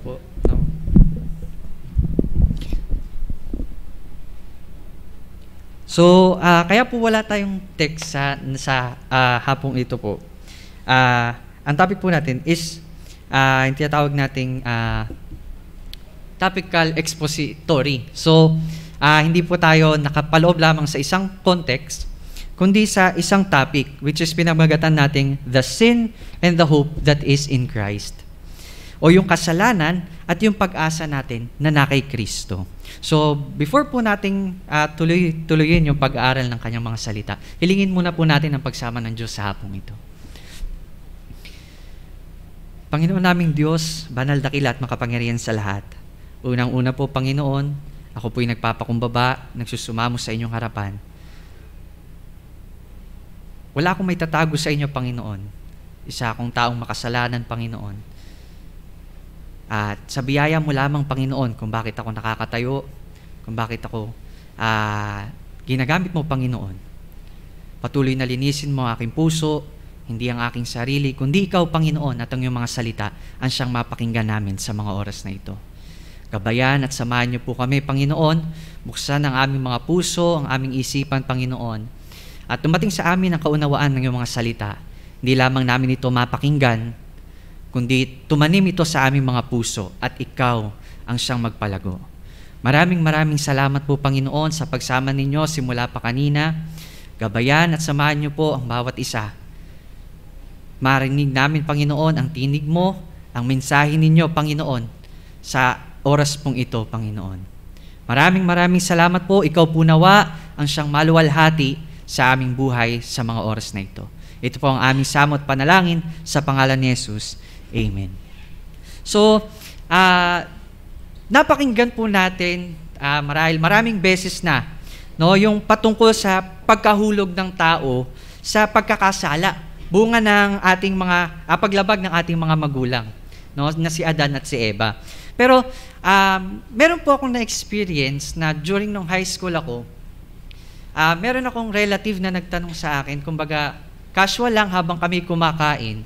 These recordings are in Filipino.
po. No? So, kaya po wala tayong text sa hapong ito po. Ang topic po natin is yung tinatawag nating topical expository. So, hindi po tayo nakapaloob lamang sa isang context, kundi sa isang topic, which is pinamagatan nating the sin and the hope that is in Christ. O yung kasalanan at yung pag-asa natin na kay Kristo. So, before po nating tuloyin yung pag-aaral ng kanyang mga salita, hilingin muna po natin ang pagsama ng Diyos sa hapong ito. Panginoon naming Diyos, banal, dakila at makapangyarihan sa lahat. Unang-una po, Panginoon, ako po'y nagpapakumbaba, nagsusumamo sa inyong harapan. Wala akong may tatago sa inyo, Panginoon. Isa akong taong makasalanan, Panginoon. At sa biyaya mo lamang, Panginoon, kung bakit ako nakakatayo, kung bakit ako ginagamit mo, Panginoon. Patuloy na linisin mo ang aking puso, hindi ang aking sarili, kundi ikaw, Panginoon, at ang iyong mga salita ang siyang mapakinggan namin sa mga oras na ito. Gabayan at samahan niyo po kami, Panginoon. Buksan ang aming mga puso, ang aming isipan, Panginoon. At dumating sa amin ang kaunawaan ng iyong mga salita. Hindi lamang namin ito mapakinggan, kundi tumanim ito sa aming mga puso at ikaw ang siyang magpalago. Maraming salamat po, Panginoon, sa pagsama ninyo simula pa kanina. Gabayan at samahan niyo po ang bawat isa. Marinig namin, Panginoon, ang tinig mo, ang mensahe ninyo, Panginoon, sa oras pong ito, Panginoon. Maraming salamat po. Ikaw po nawa ang siyang maluwalhati sa aming buhay sa mga oras na ito. Ito po ang aming samot panalangin sa pangalan ni Jesus. Amen. So, napakinggan po natin marahil maraming beses na, no, yung patungkol sa pagkahulog ng tao sa pagkakasala, bunga ng ating mga paglabag ng ating mga magulang, no, na si Adan at si Eva. Pero meron po akong na-experience na during nung high school ako, meron akong relative na nagtanong sa akin, kumbaga casual lang habang kami kumakain,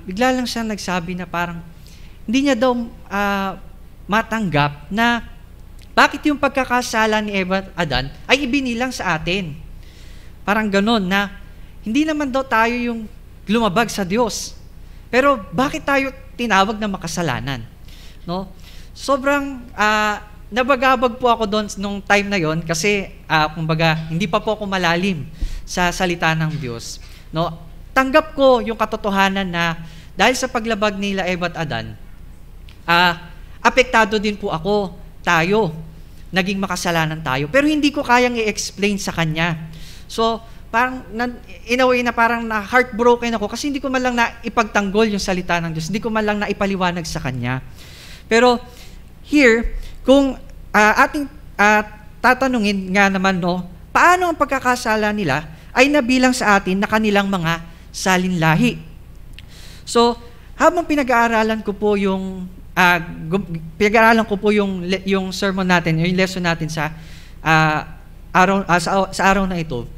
bigla lang siya nagsabi na parang hindi niya daw matanggap na bakit yung pagkakasala ni Eva at Adan ay ibinilang sa atin. Parang ganon na hindi naman daw tayo yung lumabag sa Diyos. Pero bakit tayo tinawag na makasalanan? No? Sobrang nabagabag po ako doon nung time na yon kasi kumbaga hindi pa po ako malalim sa salita ng Diyos. No? Tanggap ko yung katotohanan na dahil sa paglabag nila Eva at Adan, apektado din po ako, tayo, naging makasalanan tayo. Pero hindi ko kayang i-explain sa kanya. So, parang in a way na parang na heartbroken ako kasi hindi ko man lang na ipagtanggol yung salita ng Diyos. Hindi ko man lang na ipaliwanag sa kanya. Pero here, kung ating tatanungin nga naman, no, paano ang pagkakasala nila ay nabilang sa atin na kanilang mga salinlahi. So, habang pinag-aaralan ko po yung sermon natin, yung lesson natin sa araw na ito,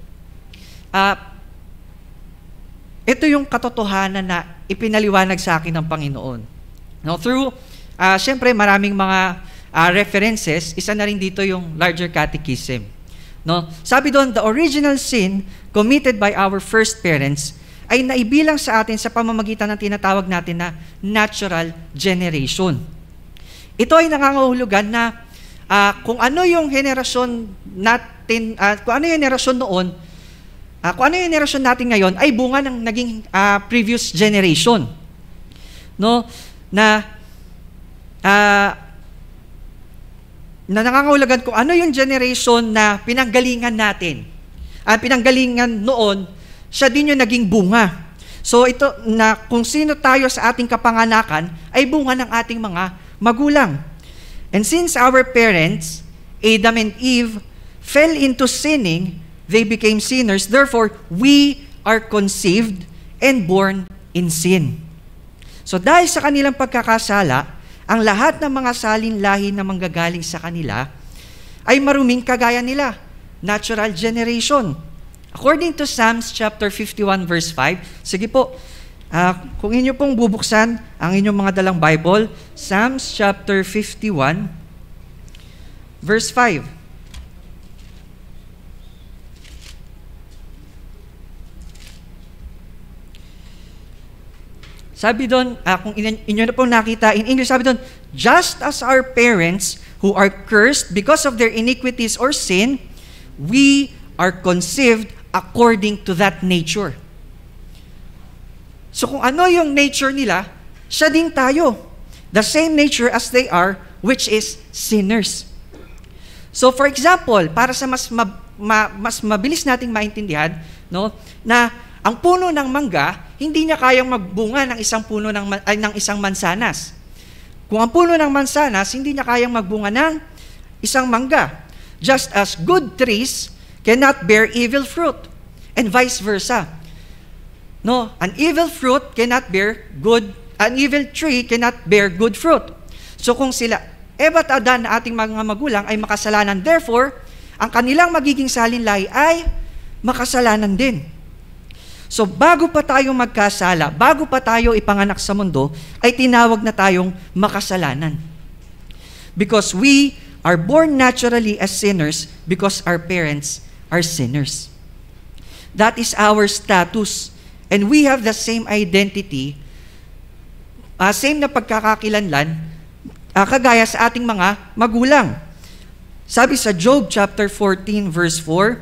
ito yung katotohanan na ipinaliwanag sa akin ng Panginoon. No, through, syempre maraming mga references, isa na rin dito yung larger catechism. No? Sabi doon, the original sin committed by our first parents ay naibilang sa atin sa pamamagitan ng tinatawag natin na natural generation. Ito ay nangangahulugan na kung ano yung henerasyon natin, kung ano yung henerasyon noon, kung ano yung henerasyon natin ngayon ay bunga ng naging previous generation. No? Na nangangahulugan kung ano yung generation na pinanggalingan natin. Pinanggalingan noon, siya din yung naging bunga. So ito na kung sino tayo sa ating kapanganakan ay bunga ng ating mga magulang. And since our parents, Adam and Eve, fell into sinning, they became sinners. Therefore, we are conceived and born in sin. So dahil sa kanilang pagkakasala, ang lahat ng mga salinlahi na manggagaling sa kanila ay maruming kagaya nila, natural generation. According to Psalms chapter 51 verse 5, sige po, Kung inyo pong bubuksan ang inyong mga dalang Bible, Psalms chapter 51, verse 5. Sabi doon, kung inyo na pong nakita, in English sabi doon, just as our parents who are cursed because of their iniquities or sin, we are conceived according to that nature. So kung ano yung nature nila, siya din tayo. The same nature as they are, which is sinners. So for example, para sa mas mabilis nating maintindihan, no, na ang puno ng mangga, hindi niya kayang magbunga ng isang puno ng isang mansanas. Kung ang puno ng mansanas, hindi niya kayang magbunga ng isang mangga. Just as good trees cannot bear evil fruit, and vice versa. No, an evil tree cannot bear good fruit. So kung sila Eva at Adan na ating mga magulang ay makasalanan, therefore, ang kanilang magiging salinlahi ay makasalanan din. So bago pa tayo magkasala, bago pa tayo ipanganak sa mundo, ay tinawag na tayong makasalanan. Because we are born naturally as sinners because our parents are sinners. That is our status. And we have the same identity, same na pagkakakilanlan, kagaya sa ating mga magulang. Sabi sa Job chapter 14 verse 4,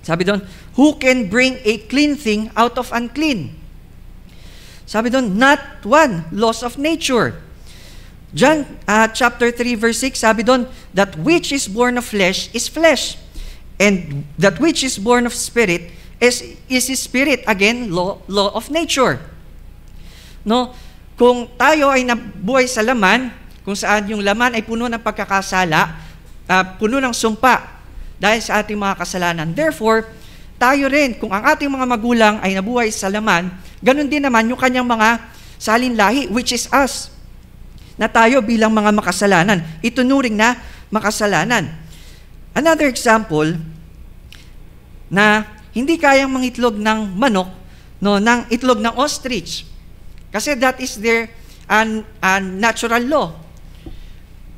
sabi doon, who can bring a clean thing out of unclean? Sabi doon, not one, laws of nature. John chapter 3 verse 6, sabi doon, that which is born of flesh is flesh, and that which is born of spirit is spirit. Again, law of nature. No? Kung tayo ay nabuhay sa laman, kung saan yung laman ay puno ng pagkakasala, puno ng sumpa dahil sa ating mga kasalanan. Therefore, tayo rin, kung ang ating mga magulang ay nabuhay sa laman, ganun din naman yung kanyang mga salinlahi, which is us, na tayo bilang mga makasalanan. Itunuring na makasalanan. Another example, na hindi kayang mangitlog ng manok, no, ng itlog ng ostrich. Kasi that is their natural law.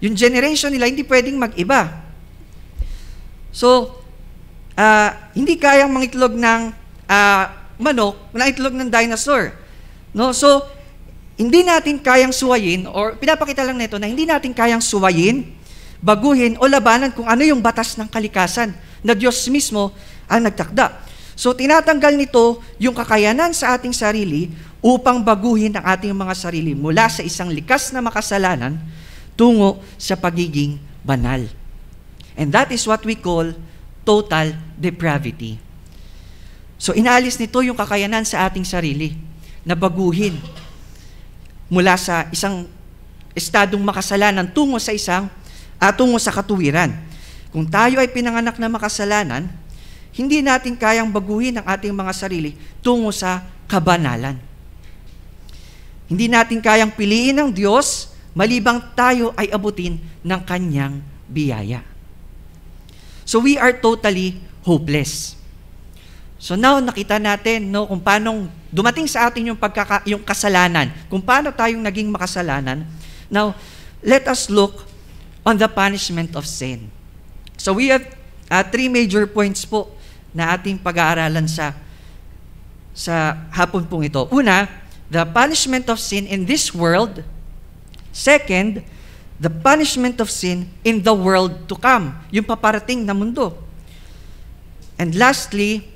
Yung generation nila, hindi pwedeng mag-iba. So, hindi kayang mangitlog ng manok, ng itlog ng dinosaur. No? So, hindi natin kayang suwayin, or pinapakita lang nito na hindi natin kayang suwayin, baguhin, o labanan kung ano yung batas ng kalikasan na Diyos mismo ang nagtakda. So, tinatanggal nito yung kakayanan sa ating sarili upang baguhin ang ating mga sarili mula sa isang likas na makasalanan tungo sa pagiging banal. And that is what we call total depravity. So, inaalis nito yung kakayanan sa ating sarili na baguhin mula sa isang estadong makasalanan tungo sa katuwiran. Kung tayo ay pinanganak na makasalanan, hindi natin kayang baguhin ang ating mga sarili tungo sa kabanalan. Hindi natin kayang piliin ng Diyos malibang tayo ay abutin ng Kanyang biyaya. So we are totally hopeless. So now nakita natin, no, kung paano dumating sa atin yung kasalanan, kung paano tayong naging makasalanan. Now, let us look on the punishment of sin. So we have 3 major points po na ating pag-aaralan sa hapon pong ito. Una, the punishment of sin in this world. Second, the punishment of sin in the world to come, yung paparating na mundo. And lastly,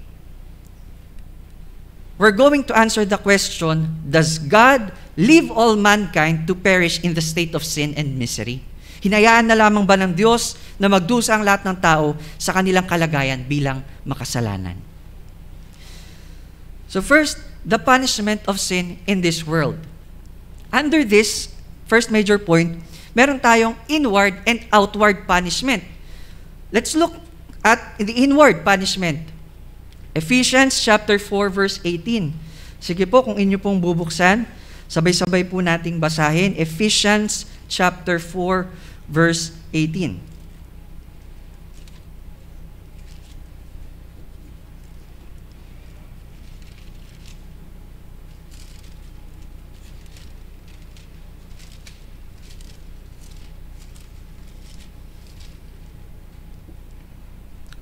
we're going to answer the question, does God leave all mankind to perish in the state of sin and misery? Hinayaan na lamang ba ng Diyos na magdusa ang lahat ng tao sa kanilang kalagayan bilang makasalanan? So first, the punishment of sin in this world. Under this first major point, meron tayong inward and outward punishment. Let's look at the inward punishment. Ephesians chapter 4 verse 18. Sige po, kung inyo pong bubuksan, sabay-sabay po nating basahin. Ephesians chapter 4 verse 18.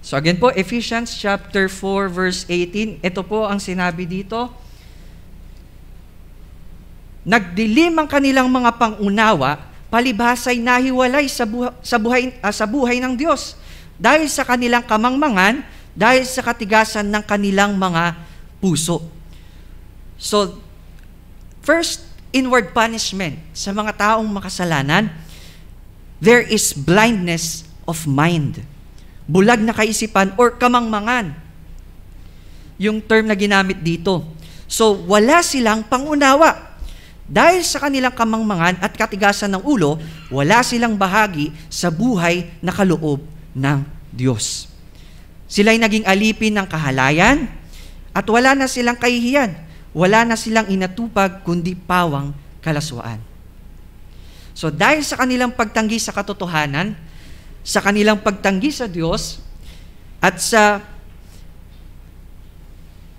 So again po, Ephesians chapter 4 verse 18, ito po ang sinabi dito. Nagdilim ang kanilang mga pangunawa, palibhasa'y nahiwalay sa buhay ng Diyos dahil sa kanilang kamangmangan, dahil sa katigasan ng kanilang mga puso. So, first, inward punishment sa mga taong makasalanan, there is blindness of mind. Bulag na kaisipan or kamangmangan. Yung term na ginamit dito. So, wala silang pangunawa. Dahil sa kanilang kamangmangan at katigasan ng ulo, wala silang bahagi sa buhay na kaloob ng Diyos. Sila'y naging alipin ng kahalayan at wala na silang kahihiyan. Wala na silang inatupag kundi pawang kalaswaan. So dahil sa kanilang pagtanggi sa katotohanan, sa kanilang pagtanggi sa Diyos, at sa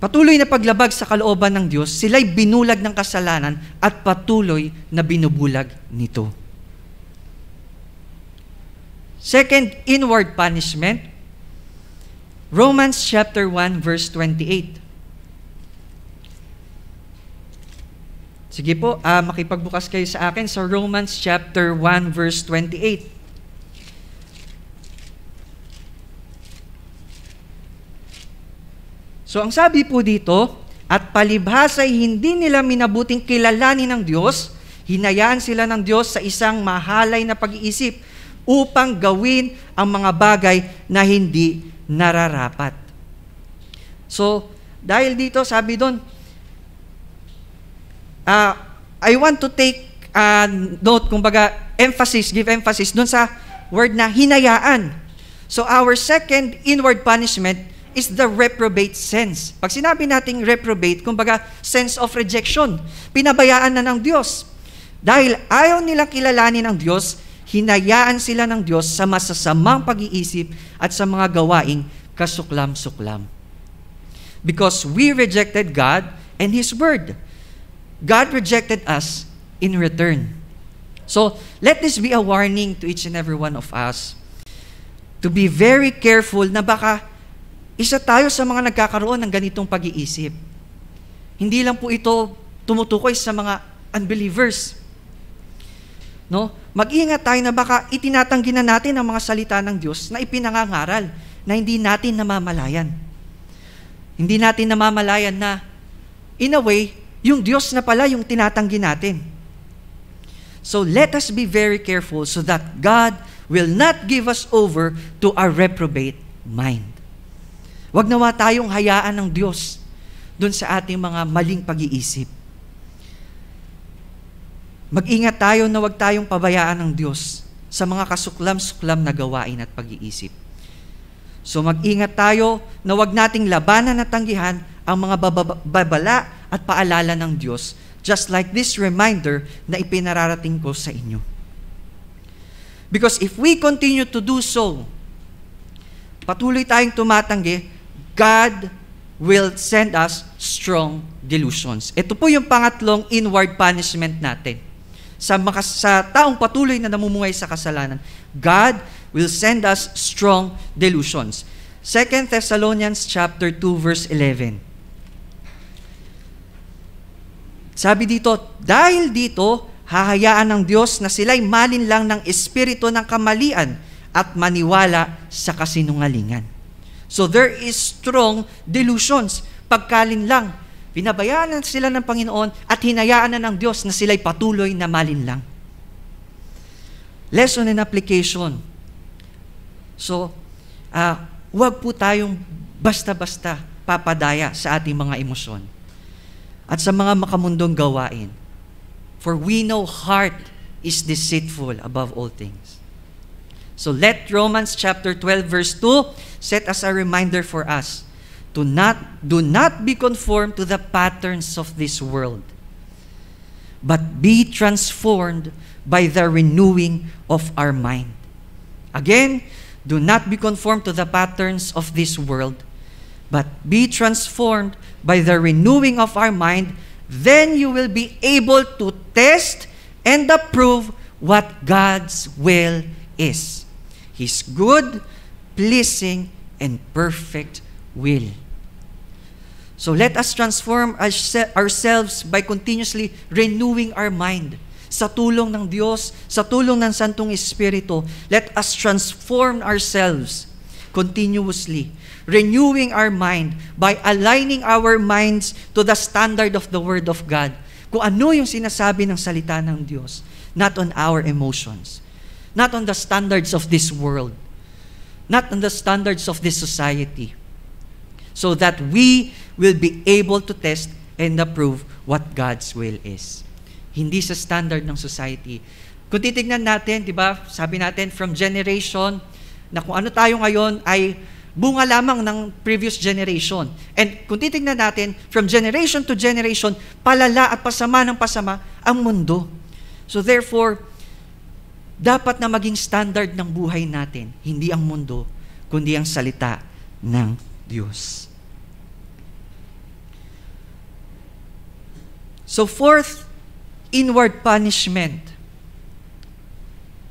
patuloy na paglabag sa kalooban ng Diyos, sila'y binulag ng kasalanan at patuloy na binubulag nito. Second, inward punishment. Romans chapter 1 verse 28. Sige po, makipagbukas kayo sa akin sa Romans chapter 1 verse 28. So ang sabi po dito, at palibhasa'y hindi nila minabuting kilalanin ng Diyos, hinayaan sila ng Diyos sa isang mahalay na pag-iisip upang gawin ang mga bagay na hindi nararapat. So, dahil dito, sabi doon, I want to take note, kumbaga, give emphasis doon sa word na hinayaan. So, our second inward punishment is the reprobate sense. Pag sinabi nating reprobate, kumbaga, sense of rejection. Pinabayaan na ng Diyos. Dahil ayaw nilang kilalanin ng Diyos, hinayaan sila ng Diyos sa masasamang pag-iisip at sa mga gawaing kasuklam-suklam. Because we rejected God and His Word. God rejected us in return. So, let this be a warning to each and every one of us to be very careful na baka isa tayo sa mga nagkakaroon ng ganitong pag-iisip. Hindi lang po ito tumutukoy sa mga unbelievers. No? Mag-ingat tayo na baka itinatanggi na natin ang mga salita ng Diyos na ipinangangaral na hindi natin namamalayan. Hindi natin namamalayan na, in a way, yung Diyos na pala yung tinatanggi natin. So let us be very careful so that God will not give us over to a reprobate mind. Huwag nawa tayong hayaan ng Diyos dun sa ating mga maling pag-iisip. Mag-ingat tayo na huwag tayong pabayaan ng Diyos sa mga kasuklam-suklam na gawain at pag-iisip. So mag-ingat tayo na huwag nating labanan at tanggihan ang mga babala at paalala ng Diyos, just like this reminder na ipinararating ko sa inyo. Because if we continue to do so, patuloy tayong tumatanggi, God will send us strong delusions. Ito po yung pangatlong inward punishment natin. Sa taong patuloy na namumuhay sa kasalanan, God will send us strong delusions. 2 Thessalonians chapter 2 verse 11. Sabi dito, dahil dito, hahayaan ng Diyos na sila'y malinlang ng espiritu ng kamalian at maniwala sa kasinungalingan. So there is strong delusions. Pagkalinlang, pinabayaan sila ng Panginoon at hinayaan na ng Diyos na sila'y patuloy na malinlang. Lesson and application. So, huwag po tayong basta-basta papadaya sa ating mga emosyon at sa mga makamundong gawain. For we know heart is deceitful above all things. So let Romans chapter 12 verse 2 set as a reminder for us to do not be conformed to the patterns of this world, but be transformed by the renewing of our mind. Again, do not be conformed to the patterns of this world, but be transformed by the renewing of our mind. Then you will be able to test and approve what God's will is. His good, pleasing, and perfect will. So let us transform ourselves by continuously renewing our mind. Sa tulong ng Diyos, sa tulong ng Santong Espiritu, let us transform ourselves continuously, renewing our mind by aligning our minds to the standard of the Word of God. Kung ano yung sinasabi ng salita ng Diyos, not on our emotions, not on the standards of this world, not on the standards of this society, so that we will be able to test and approve what God's will is. Hindi sa standard ng society. Kung titignan natin, di ba, sabi natin, from generation, na kung ano tayo ngayon ay bunga lamang ng previous generation. And kung titignan natin, from generation to generation, palala at pasama ng pasama ang mundo. So therefore, dapat na maging standard ng buhay natin, hindi ang mundo, kundi ang salita ng Diyos. So fourth, inward punishment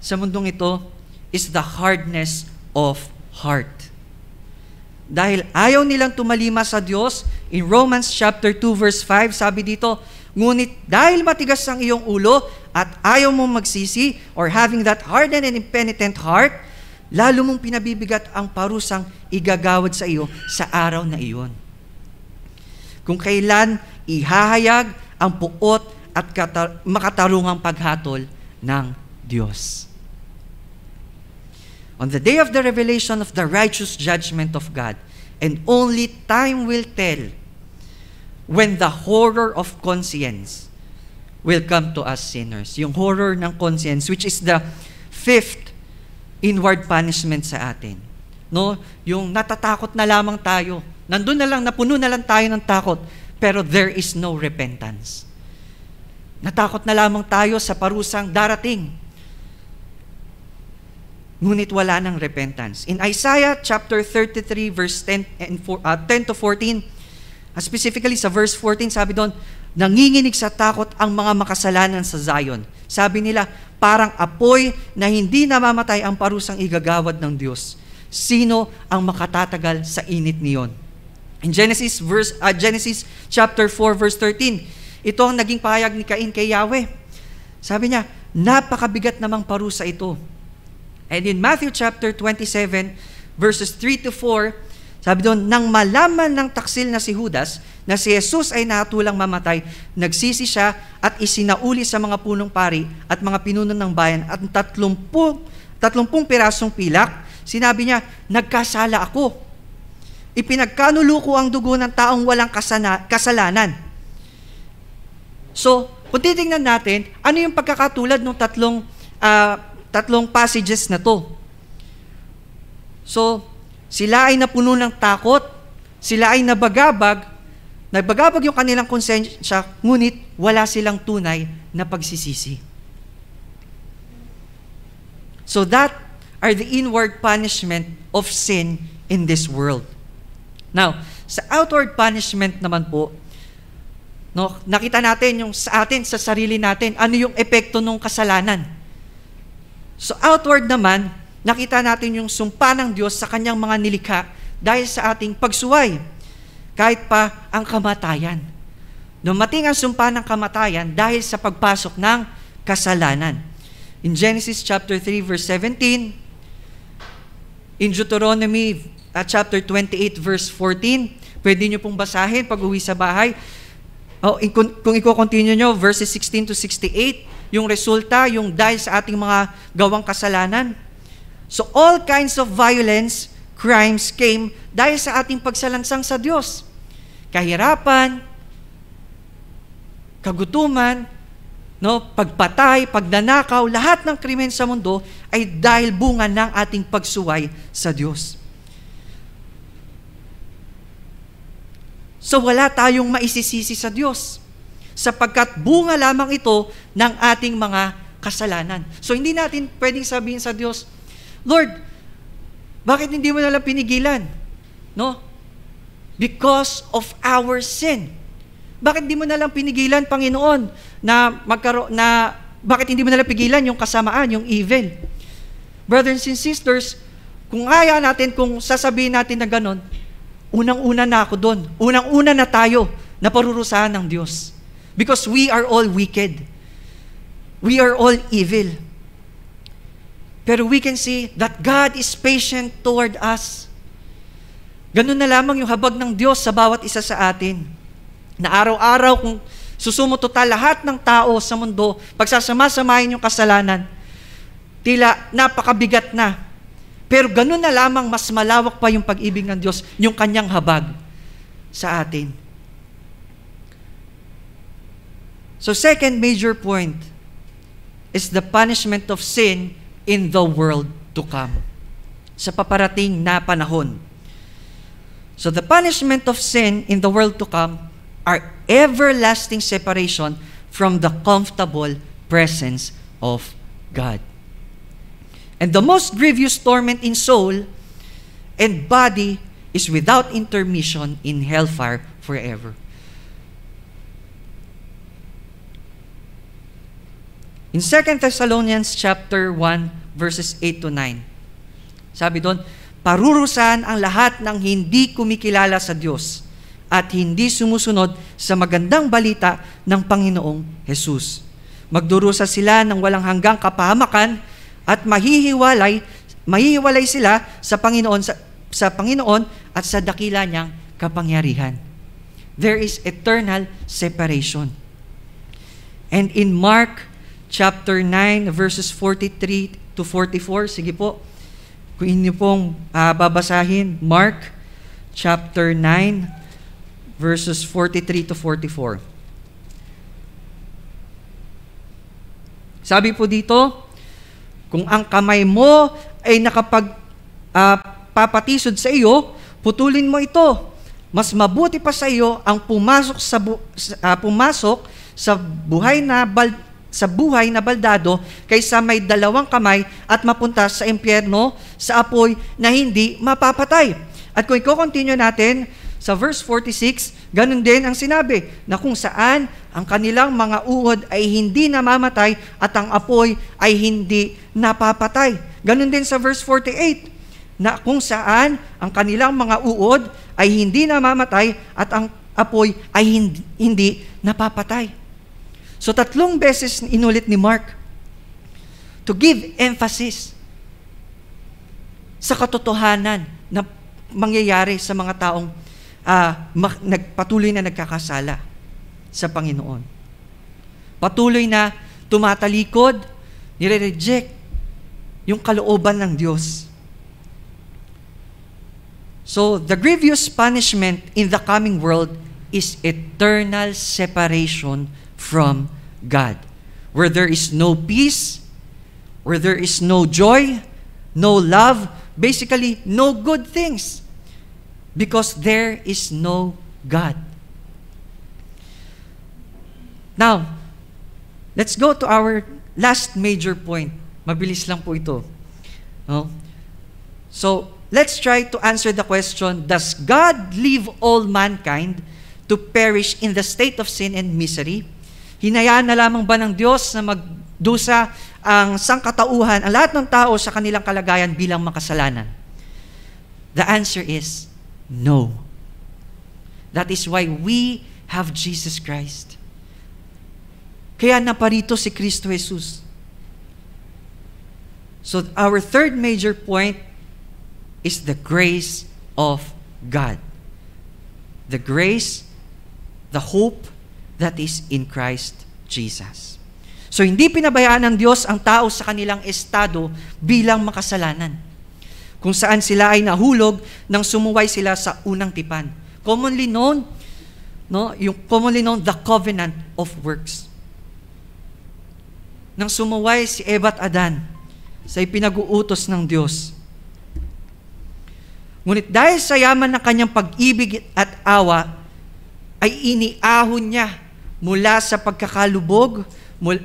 sa mundong ito is the hardness of heart. Dahil ayaw nilang tumalima sa Diyos, in Romans chapter 2 verse 5, sabi dito, ngunit dahil matigas ang iyong ulo at ayaw mong magsisi or having that hardened and impenitent heart, lalo mong pinabibigat ang parusang igagawad sa iyo sa araw na iyon. Kung kailan ihahayag ang puot at makatarungang paghatol ng Diyos. On the day of the revelation of the righteous judgment of God, and only time will tell when the horror of conscience will come to us sinners. Yung horror ng conscience, which is the fifth inward punishment sa atin. No? Yung natatakot na lamang tayo. Nandun na lang, napuno na lang tayo ng takot, pero there is no repentance. Natakot na lamang tayo sa parusang darating. Ngunit wala ng repentance. In Isaiah chapter 33 verse 10 to 14, specifically sa verse 14, sabi doon, nanginginig sa takot ang mga makasalanan sa Zion. Sabi nila, parang apoy na hindi namamatay ang parusang igagawad ng Diyos. Sino ang makatatagal sa init niyon? In Genesis chapter 4 verse 13, ito ang naging pahayag ni Cain kay Yahweh. Sabi niya, napakabigat namang parusa ito. And in Matthew chapter 27 verses 3 to 4, sabi doon, nang malaman ng taksil na si Judas na si Jesus ay natulang mamatay, nagsisi siya at isinauli sa mga punong pari at mga pinuno ng bayan at 30 pirasong pilak. Sinabi niya, nagkasala ako. Ipinagkanuluko ang dugo ng taong walang kasalanan. So, kung titingnan natin, ano yung pagkakatulad ng tatlong passages na to? So, sila ay napuno ng takot, sila ay nabagabag yung kanilang konsensya, ngunit wala silang tunay na pagsisisi. So that are the inward punishment of sin in this world. Now, sa outward punishment naman po, no, nakita natin yung sa atin, sa sarili natin, ano yung epekto ng kasalanan. So outward naman, nakita natin yung sumpa ng Diyos sa kanyang mga nilikha dahil sa ating pagsuway, kahit pa ang kamatayan. Dumating ang sumpa ng kamatayan dahil sa pagpasok ng kasalanan. In Genesis chapter 3 verse 17, in Deuteronomy chapter 28 verse 14, pwede nyo pong basahin pag uwi sa bahay. Kung i-continue nyo, verses 16 to 68, yung resulta, yung dahil sa ating mga gawang kasalanan. So all kinds of violence, crimes came dahil sa ating pagsalansang sa Diyos. Kahirapan, kagutuman, no, pagpatay, pagnanakaw, lahat ng krimen sa mundo ay dahil bunga ng ating pagsuway sa Diyos. So wala tayong maisisisi sa Diyos, sapagkat bunga lamang ito ng ating mga kasalanan. So hindi natin pwedeng sabihin sa Diyos, Lord, bakit hindi mo nalang pinigilan? No? Because of our sin. Bakit hindi mo nalang pinigilan, Panginoon, bakit hindi mo nalang pigilan yung kasamaan, yung evil? Brothers and sisters, Kung kaya natin, kung sasabihin natin na ganon, unang-una na ako doon. Unang-una na tayo na parurusahan ng Diyos. Because we are all wicked. We are all evil. Pero we can see that God is patient toward us. Ganun na lamang yung habag ng Diyos sa bawat isa sa atin. Na araw-araw kung susumuto lahat ng tao sa mundo, pagsasama-samahin yung kasalanan, tila napakabigat na. Pero ganun na lamang mas malawak pa yung pag-ibig ng Diyos, yung kanyang habag sa atin. So second major point is the punishment of sin in the world to come. Sa paparating na panahon. So the punishment of sin in the world to come are everlasting separation from the comfortable presence of God. And the most grievous torment in soul and body is without intermission in hellfire forever. In 2 Thessalonians chapter 1 verses 8 to 9, sabi doon, parurusahan ang lahat ng hindi kumikilala sa Diyos at hindi sumusunod sa magandang balita ng Panginoong Jesus. Magdurusa sila ng walang hanggang kapahamakan at mahihiwalay sila sa Panginoon at sa dakila niyang kapangyarihan. There is eternal separation. And in Mark chapter 9 verses 43 to 44, sige po, kung inyo pong babasahin, Mark chapter 9 verses 43 to 44. Sabi po dito, kung ang kamay mo ay nakapagpapatisod sa iyo, putulin mo ito. Mas mabuti pa sa iyo ang pumasok sa buhay na baldado kaysa may dalawang kamay at mapunta sa impyerno sa apoy na hindi mapapatay. At kung i-continue natin sa verse 46, ganun din ang sinabi na kung saan ang kanilang mga uod ay hindi namamatay at ang apoy ay hindi napapatay. Ganun din sa verse 48 na kung saan ang kanilang mga uod ay hindi namamatay at ang apoy ay hindi napapatay. So 3 beses inulit ni Mark to give emphasis sa katotohanan na mangyayari sa mga taong patuloy na nagkakasala sa Panginoon. Patuloy na tumatalikod, nire-reject yung kalooban ng Diyos. So, the grievous punishment in the coming world is eternal separation from God. Where there is no peace, where there is no joy, no love, basically no good things. Because there is no God. Now, let's go to our last major point. Mabilis lang po ito. No? So, let's try to answer the question, does God leave all mankind to perish in the state of sin and misery? Hinayaan na lamang ba ng Diyos na magdusa ang sangkatauhan, ang lahat ng tao sa kanilang kalagayan bilang makasalanan? The answer is no. That is why we have Jesus Christ. Kaya naparito si Kristo Jesus. So our third major point is the grace of God. The grace, the hope that is in Christ Jesus. So hindi pinabayaan ng Diyos ang tao sa kanilang estado bilang makasalanan, kung saan sila ay nahulog nang sumuway sila sa unang tipan. Commonly known, the covenant of works. Nang sumuway si Eva at Adan sa ipinag-uutos ng Diyos. Ngunit dahil sa yaman ng kanyang pag-ibig at awa, ay iniahon niya mula sa pagkakalubog,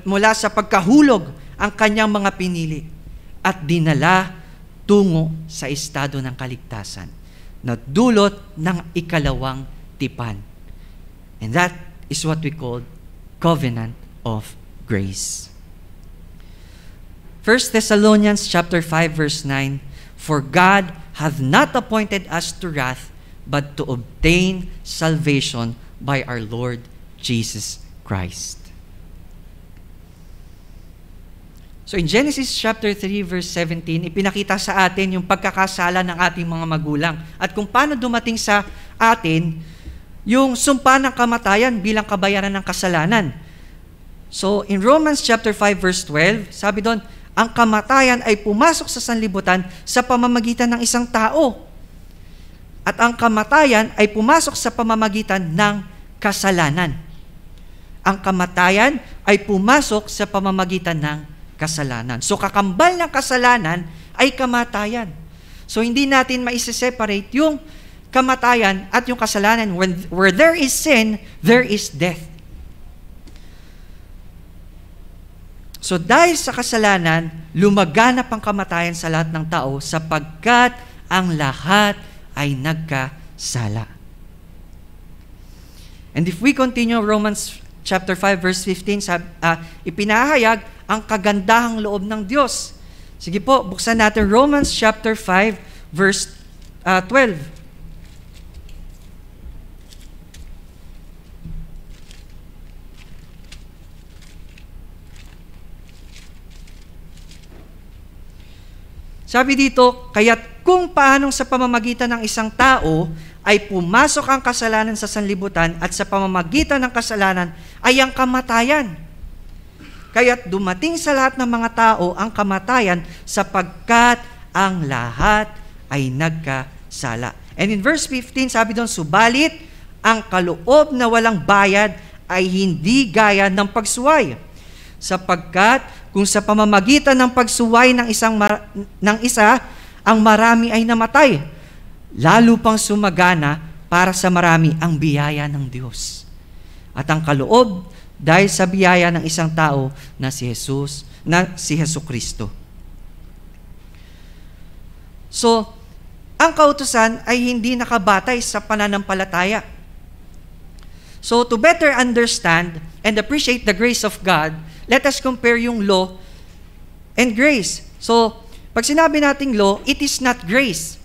mula sa pagkahulog ang kanyang mga pinili at dinala tungo sa estado ng kaligtasan na dulot ng ikalawang tipan. And that is what we call covenant of grace. 1 Thessalonians chapter 5 verse 9, For God hath not appointed us to wrath, but to obtain salvation by our Lord Jesus Christ. So in Genesis chapter 3 verse 17, ipinakita sa atin yung pagkakasala ng ating mga magulang at kung paano dumating sa atin yung sumpa ng kamatayan bilang kabayaran ng kasalanan. So in Romans chapter 5 verse 12, sabi doon, ang kamatayan ay pumasok sa sanlibutan sa pamamagitan ng isang tao. At ang kamatayan ay pumasok sa pamamagitan ng kasalanan. Ang kamatayan ay pumasok sa pamamagitan ng kasalanan. So kakambal ng kasalanan ay kamatayan. So hindi natin maise-separate yung kamatayan at yung kasalanan. Where there is sin, there is death. So dahil sa kasalanan, lumaganap ang kamatayan sa lahat ng tao sapagkat ang lahat ay nagkasala. And if we continue Romans chapter 5 verse 15, ipinahayag ang kagandahang loob ng Diyos. Sige po, buksan natin Romans chapter 5 verse 12. Sabi dito, kaya't kung paanong sa pamamagitan ng isang tao ay pumasok ang kasalanan sa sanlibutan at sa pamamagitan ng kasalanan ay ang kamatayan. Kaya't dumating sa lahat ng mga tao ang kamatayan sapagkat ang lahat ay nagkasala. And in verse 15, sabi doon, subalit ang kaloob na walang bayad ay hindi gaya ng pagsuway. Sapagkat kung sa pamamagitan ng pagsuway ng isa, ang marami ay namatay, lalo pang sumagana para sa marami ang biyaya ng Diyos. At ang kaloob dahil sa biyaya ng isang tao na si Jesucristo. So, ang kautusan ay hindi nakabatay sa pananampalataya. So, to better understand and appreciate the grace of God, let us compare yung law and grace. So, pag sinabi nating law, it is not grace.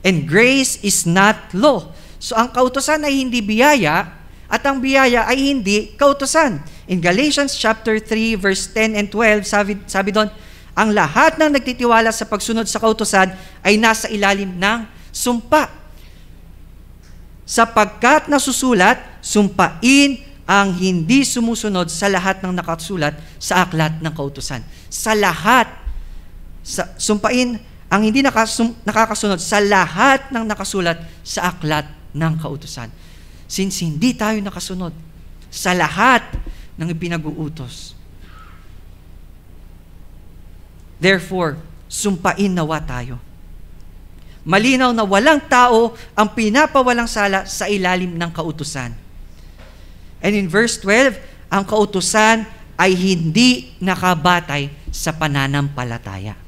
And grace is not law. So, ang kautusan ay hindi biyaya, at ang biyaya ay hindi kautusan. In Galatians chapter 3, verse 10 and 12, sabi doon, ang lahat ng nagtitiwala sa pagsunod sa kautusan ay nasa ilalim ng sumpa. Sapagkat nasusulat, sumpain ang hindi sumusunod sa lahat ng nakasulat sa aklat ng kautusan. Sa lahat, sumpain ang hindi nakakasunod sa lahat ng nakasulat sa aklat ng kautusan. Since hindi tayo nakasunod sa lahat ng ipinag-uutos. Therefore, sumpain nawa tayo. Malinaw na walang tao ang pinapawalang sala sa ilalim ng kautusan. And in verse 12, ang kautusan ay hindi nakabatay sa pananampalataya.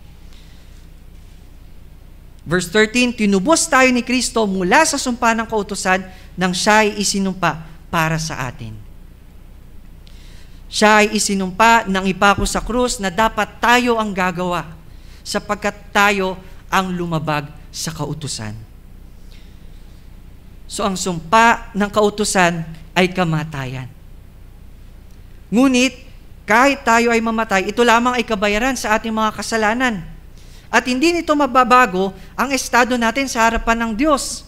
Verse 13, tinubos tayo ni Kristo mula sa sumpa ng kautusan nang siya ay isinumpa para sa atin. Siya ay isinumpa nang ipako sa krus na dapat tayo ang gagawa sapagkat tayo ang lumabag sa kautusan. So ang sumpa ng kautusan ay kamatayan. Ngunit kahit tayo ay mamatay, ito lamang ay kabayaran sa ating mga kasalanan. At hindi nito mababago ang estado natin sa harapan ng Diyos.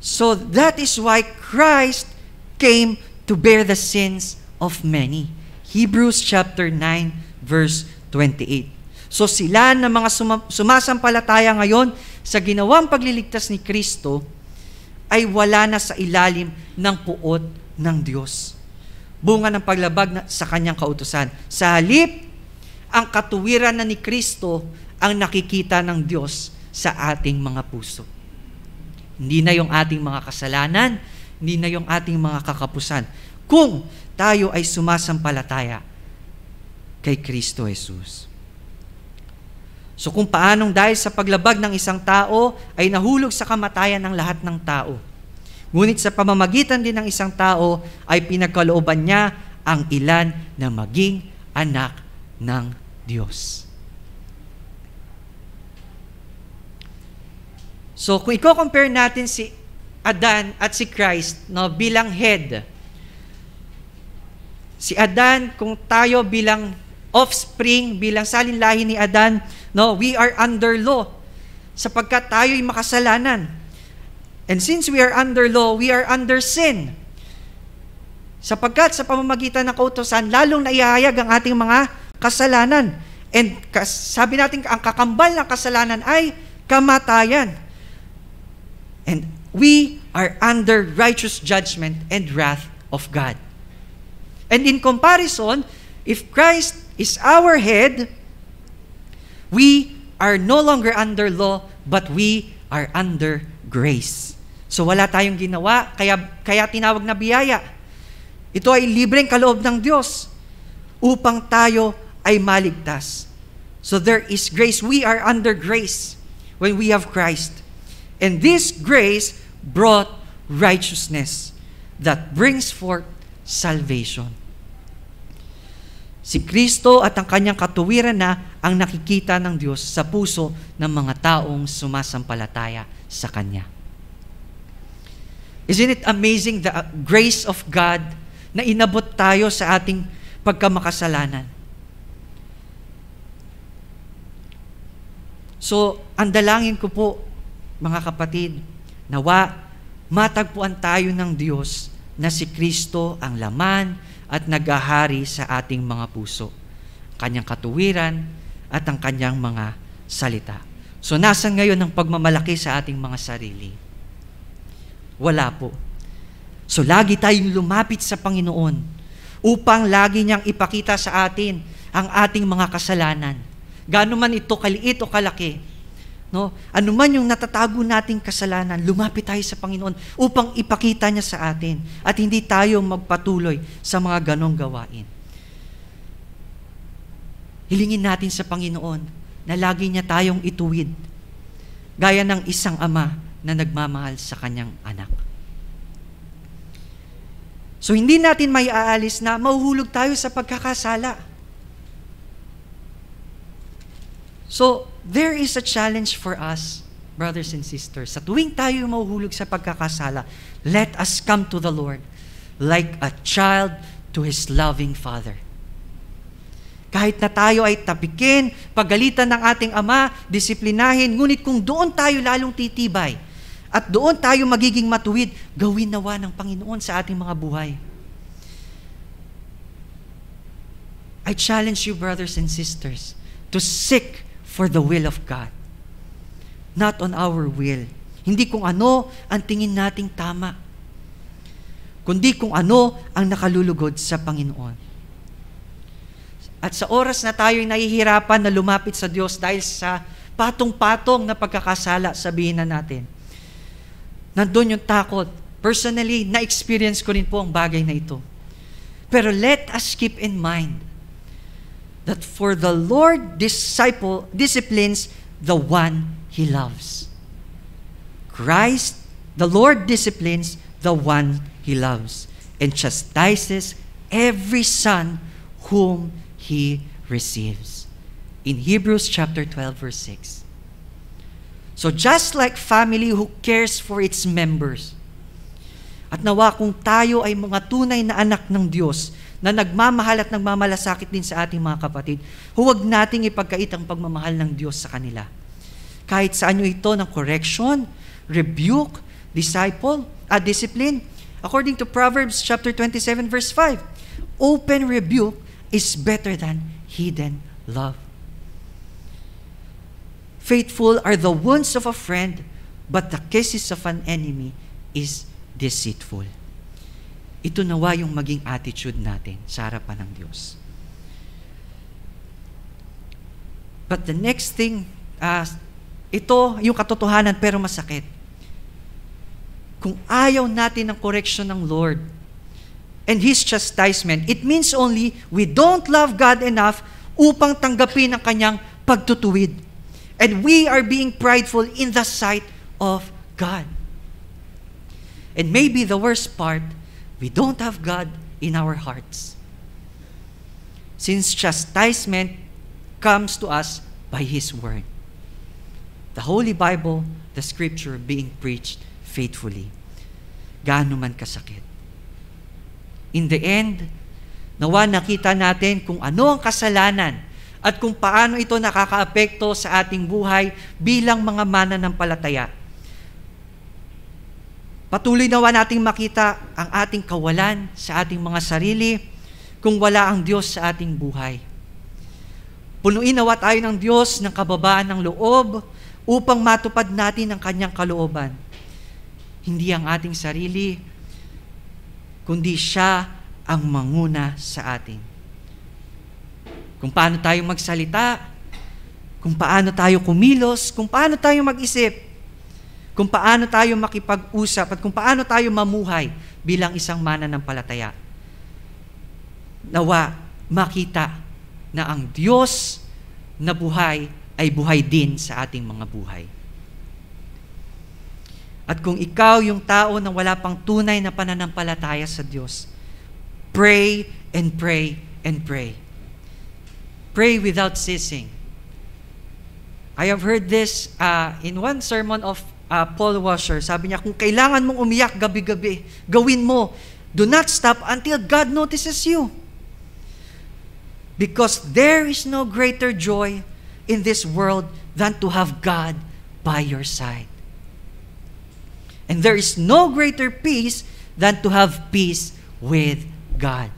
So that is why Christ came to bear the sins of many. Hebrews chapter 9 verse 28. So sila na mga sumasampalataya ngayon sa ginawang pagliligtas ni Kristo ay wala na sa ilalim ng puot ng Diyos. Bunga ng paglabag sa kanyang kautusan. Sa halip, ang katuwiran na ni Kristo ang nakikita ng Diyos sa ating mga puso. Hindi na yung ating mga kasalanan, hindi na yung ating mga kakapusan. Kung tayo ay sumasampalataya kay Kristo Jesus. So kung paanong dahil sa paglabag ng isang tao ay nahulog sa kamatayan ng lahat ng tao. Ngunit sa pamamagitan din ng isang tao ay pinagkalooban niya ang ilan na maging anak ng Diyos. So kung i-compare natin si Adan at si Christ, no, bilang head, si Adan, kung tayo bilang offspring, bilang salinlahi ni Adan, no, we are under law sapagkat tayo'y makasalanan. And since we are under law, we are under sin. Sapagkat sa pamamagitan ng kautusan, lalong naihayag ang ating mga kasalanan. And sabi natin, ang kakambal ng kasalanan ay kamatayan. And we are under righteous judgment and wrath of God. And in comparison, if Christ is our head, we are no longer under law, but we are under grace. So wala tayong ginawa, kaya tinawag na biyaya. Ito ay libreng kaloob ng Diyos upang tayo ay maligtas. So there is grace. We are under grace when we have Christ. And this grace brought righteousness that brings forth salvation. Si Kristo at ang kanyang katuwiran na ang nakikita ng Diyos sa puso ng mga taong sumasampalataya sa Kanya. Isn't it amazing the grace of God na inabot tayo sa ating pagkamakasalanan? So, ang dalangin ko po, mga kapatid, nawa matagpuan tayo ng Diyos na si Kristo ang laman at nag-ahari sa ating mga puso, kanyang katuwiran at ang kanyang mga salita. So, nasan ngayon ang pagmamalaki sa ating mga sarili? Wala po. So, lagi tayong lumapit sa Panginoon upang lagi niyang ipakita sa atin ang ating mga kasalanan. Gaano man ito kaliit o kalaki, no? Ano man yung natatago nating kasalanan, lumapit tayo sa Panginoon upang ipakita niya sa atin at hindi tayo magpatuloy sa mga ganong gawain. Hilingin natin sa Panginoon na lagi niya tayong ituwid, gaya ng isang ama na nagmamahal sa kanyang anak. So hindi natin may aalis na mahuhulog tayo sa pagkakasala. So, there is a challenge for us, brothers and sisters. Sa tuwing tayo mahuhulog sa pagkakasala, let us come to the Lord like a child to His loving Father. Kahit na tayo ay tapikin, pagalitan ng ating Ama, disiplinahin, ngunit kung doon tayo lalong titibay at doon tayo magiging matuwid, gawin nawa ng Panginoon sa ating mga buhay. I challenge you, brothers and sisters, to seek for the will of God. Not on our will. Hindi kung ano ang tingin nating tama, kundi kung ano ang nakalulugod sa Panginoon. At sa oras na tayo'y nahihirapan na lumapit sa Diyos dahil sa patong-patong na pagkakasala, sabihin na natin, nandun yung takot. Personally, na-experience ko rin po ang bagay na ito. Pero let us keep in mind that for the Lord disciplines the one He loves. Christ, the Lord disciplines the one He loves and chastises every son whom He receives. In Hebrews chapter 12, verse 6. So just like family who cares for its members, at nawa kung tayo ay mga tunay na anak ng Diyos, na nagmamahal at nagmamalasakit din sa ating mga kapatid, huwag nating ipagkait ang pagmamahal ng Diyos sa kanila. Kahit saan nyo ito ng correction, rebuke, discipline. According to Proverbs chapter 27, verse 5, open rebuke is better than hidden love. Faithful are the wounds of a friend, but the kisses of an enemy is deceitful. Ito nawa yung maging attitude natin sa harapan ng Diyos. But the next thing, ito yung katotohanan pero masakit. Kung ayaw natin ng correction ng Lord and His chastisement, it means only we don't love God enough upang tanggapin ang kanyang pagtutuwid. And we are being prideful in the sight of God. And maybe the worst part, we don't have God in our hearts. Since chastisement comes to us by His word. the Holy Bible, the Scripture being preached faithfully. Gaano man kasakit. In the end, nawa nakita natin kung ano ang kasalanan at kung paano ito nakakaapekto sa ating buhay bilang mga mananampalataya. Patuloy nawa nating makita ang ating kawalan sa ating mga sarili kung wala ang Diyos sa ating buhay. Punuin nawa tayo ng Diyos ng kababaan ng loob upang matupad natin ang Kanyang kalooban. Hindi ang ating sarili, kundi Siya ang manguna sa atin. Kung paano tayo magsalita, kung paano tayo kumilos, kung paano tayo mag-isip, kung paano tayo makipag-usap, at kung paano tayo mamuhay bilang isang mananampalataya. Nawa makita na ang Diyos na buhay ay buhay din sa ating mga buhay. At kung ikaw yung tao na wala pang tunay na pananampalataya sa Diyos, pray and pray and pray. Pray without ceasing. I have heard this in one sermon of Paul Washer. Sabi niya, kung kailangan mong umiyak gabi-gabi, gawin mo. Do not stop until God notices you. Because there is no greater joy in this world than to have God by your side. And there is no greater peace than to have peace with God.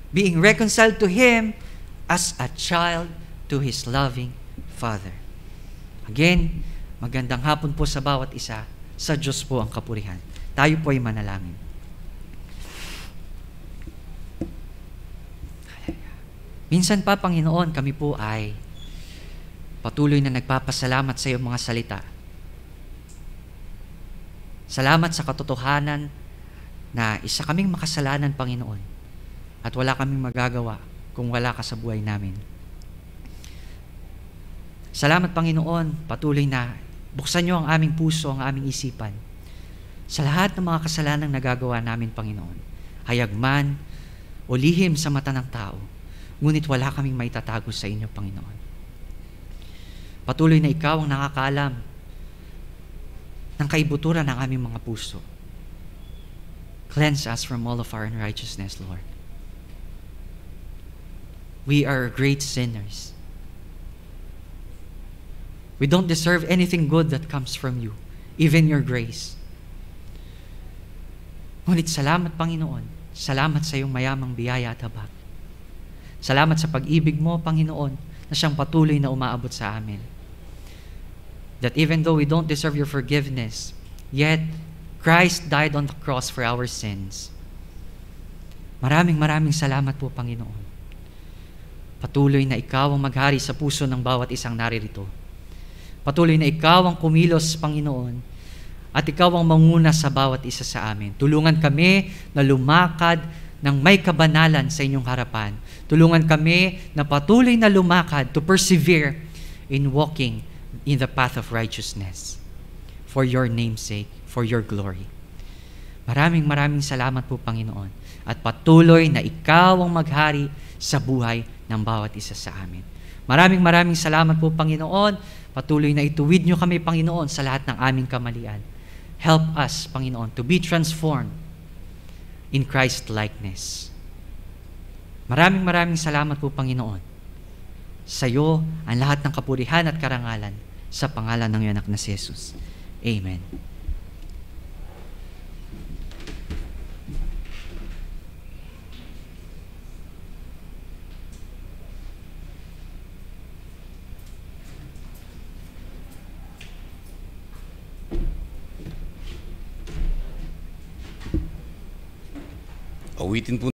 Being reconciled to Him as a child to His loving Father. Again, magandang hapon po sa bawat isa. Sa Diyos po ang kapurihan. Tayo po ay manalangin. Minsan pa, Panginoon, kami po ay patuloy na nagpapasalamat sa iyong mga salita. Salamat sa katotohanan na isa kaming makasalanan, Panginoon, at wala kaming magagawa kung wala ka sa buhay namin. Salamat, Panginoon, patuloy na buksan niyo ang aming puso, ang aming isipan sa lahat ng mga kasalanang nagagawa namin, Panginoon. Hayag man o lihim sa mata ng tao, ngunit wala kaming maitatago sa inyo, Panginoon. Patuloy na ikaw ang nakakaalam ng kaibuturan ng aming mga puso. Cleanse us from all of our unrighteousness, Lord. We are great sinners. We don't deserve anything good that comes from you, even your grace. Ngunit salamat, Panginoon. Salamat sa iyong mayamang biyaya at habag. Salamat sa pag-ibig mo, Panginoon, na siyang patuloy na umaabot sa amin. That even though we don't deserve your forgiveness, yet Christ died on the cross for our sins. Maraming salamat po, Panginoon. Patuloy na ikaw ang maghari sa puso ng bawat isang naririto. Patuloy na ikaw ang kumilos, Panginoon, at ikaw ang manguna sa bawat isa sa amin. Tulungan kami na lumakad ng may kabanalan sa inyong harapan. Tulungan kami na patuloy na lumakad to persevere in walking in the path of righteousness for your name's sake, for your glory. Maraming salamat po, Panginoon, at patuloy na ikaw ang maghari sa buhay ng bawat isa sa amin. Maraming salamat po, Panginoon. Patuloy na ituwid niyo kami, Panginoon, sa lahat ng aming kamalian. Help us, Panginoon, to be transformed in Christ-likeness. Maraming salamat po, Panginoon. Sa iyo ang lahat ng kapurihan at karangalan sa pangalan ng iyong anak na si Jesus. Amen. Awitin po